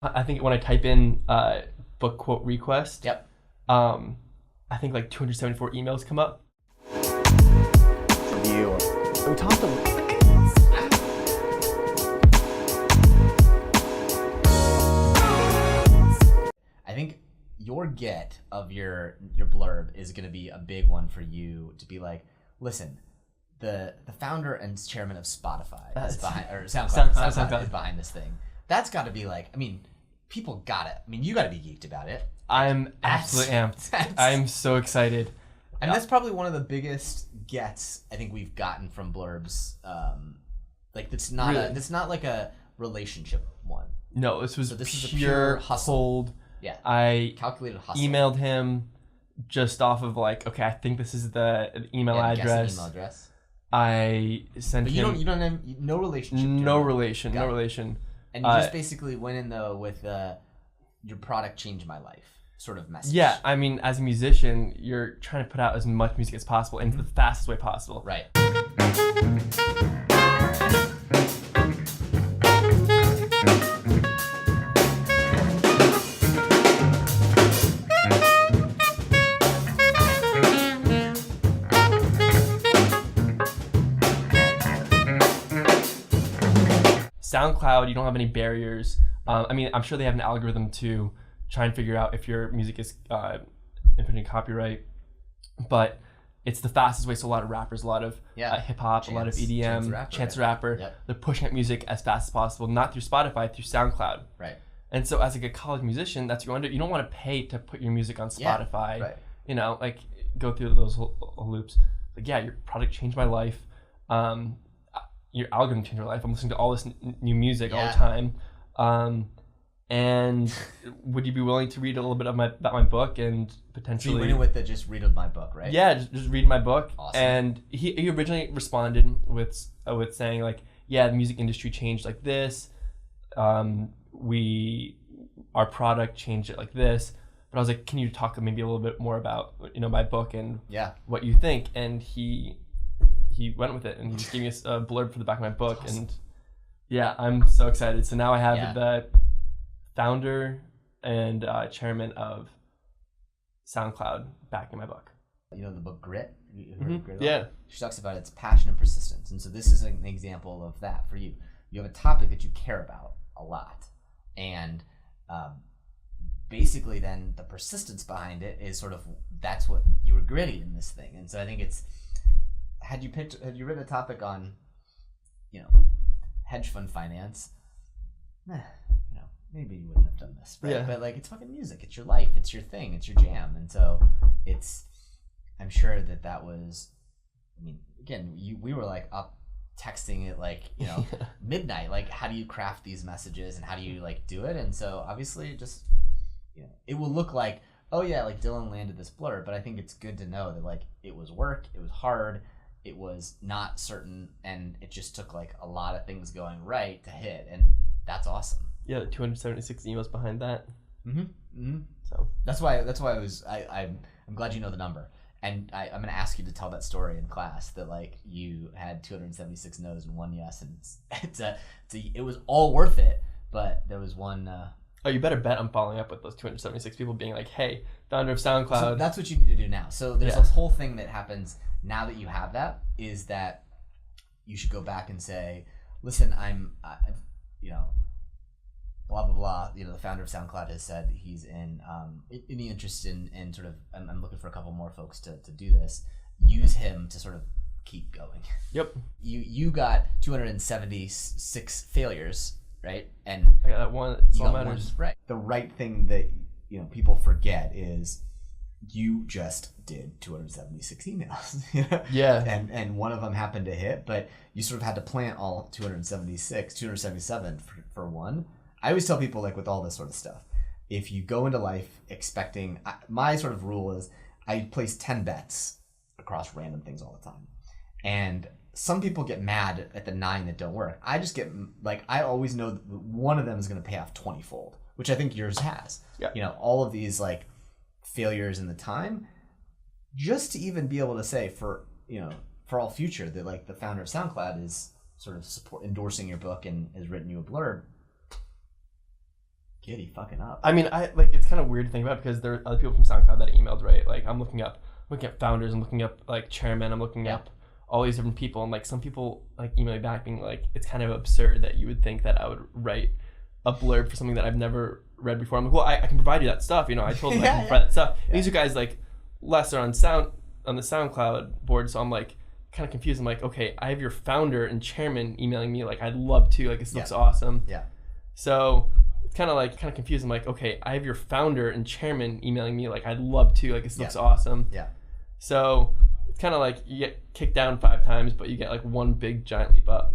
I think when I type in book quote request, Yep. I think like 274 emails come up. Review. We talked a I think your get of your blurb is going to be a big one for you to be like, listen, the founder and chairman of Spotify is behind, or SoundCloud is behind this thing. That's got to be like, I mean, people got it. I mean, you got to be geeked about it. I'm absolutely amped. I'm so excited. And that's probably one of the biggest gets I think we've gotten from blurbs. Like it's not Really? it's not like a relationship one. No, this was This is a pure pure hustle. cold. Yeah. I Calculated hustle. emailed him just off of like, okay, I think this is the email Yeah, guess an address. email address. I sent But him. you don't have no relationship. No to it. relation. Got No it. relation. And you just basically went in though with your product changed my life sort of message. Yeah, I mean, as a musician, you're trying to put out as much music as possible in the fastest way possible. Right. SoundCloud, you don't have any barriers. I mean, I'm sure they have an algorithm to try and figure out if your music is infringing copyright, but it's the fastest way. So a lot of rappers, a lot of hip hop, a lot of EDM, Chance the Rapper, Yep. they're pushing out music as fast as possible, not through Spotify, through SoundCloud. Right. And so as like a college musician, that's what you don't want to pay to put your music on Spotify. Right. You know, like go through those whole loops. Like, yeah, your product changed my life. Your algorithm changed my life. I'm listening to all this new music all the time. And would you be willing to read a little bit about my book and potentially? So you went in with the just read my book, right? Yeah, just read my book. Awesome. And he originally responded with saying like, yeah, the music industry changed like this. Our product changed it like this. But I was like, can you talk maybe a little bit more about my book and what you think? And he went with it and he just gave me a blurb for the back of my book. Awesome. And yeah, I'm so excited. So now I have the founder and chairman of SoundCloud back in my book. You know the book Grit? You heard of Grit? Yeah. She talks about its passion and persistence. And so this is an example of that for you. You have a topic that you care about a lot. And basically then the persistence behind it is sort of, that's what you were gritty in this thing. And so I think it's, had you written a topic on, hedge fund finance, maybe you wouldn't have done this, right? Yeah. But like, it's fucking music. It's your life. It's your thing. It's your jam. And so I'm sure that was, I mean, again, we were like up texting it like, midnight. Like, how do you craft these messages and how do you like do it? And so obviously just, it will look like, oh yeah, like Dillon landed this blur, but I think it's good to know that like it was work, it was hard, it was not certain, and it just took like a lot of things going right to hit, and that's awesome. Yeah, 276 emails behind that. So that's why I'm glad you know the number, and I'm gonna ask you to tell that story in class that like you had 276 no's and one yes, and it was all worth it, but there was one. Oh, you better bet I'm following up with those 276 people being like, hey, founder of SoundCloud. So that's what you need to do now. So there's this whole thing that happens now that you have that, is that you should go back and say, listen, I'm, blah, blah, blah. The founder of SoundCloud has said he's in any interest in sort of, I'm looking for a couple more folks to do this. Use him to sort of keep going. Yep. You got 276 failures. Right, and I got that one. That's all matters. Right. The right thing that people forget is you just did 276 emails. Yeah. And one of them happened to hit, but you sort of had to plant all 277 for one. I always tell people like with all this sort of stuff, if you go into life expecting, my sort of rule is I place 10 bets across random things all the time, and some people get mad at the 9 that don't work. I just get like, I always know that one of them is going to pay off 20-fold, which I think yours has. Yeah. All of these like failures in the time, just to even be able to say for all future that like the founder of SoundCloud is sort of endorsing your book and has written you a blurb. giddy fucking up. I mean, it's kind of weird to think about because there are other people from SoundCloud that emailed, right? Like I'm looking up founders, I'm looking up like chairman, I'm looking up all these different people, and like some people like email me back being like, it's kind of absurd that you would think that I would write a blurb for something that I've never read before. I'm like, well, I can provide you that stuff, I told them I can provide that stuff. These are guys like lesser on the SoundCloud board, so I'm like kind of confused. I'm like, okay, I have your founder and chairman emailing me like, I'd love to, like this looks awesome. So it's kind of confused. I'm like, okay, I have your founder and chairman emailing me like, I'd love to, like this looks awesome. So it's kind of like you get kicked down 5 times, but you get like one big giant leap up.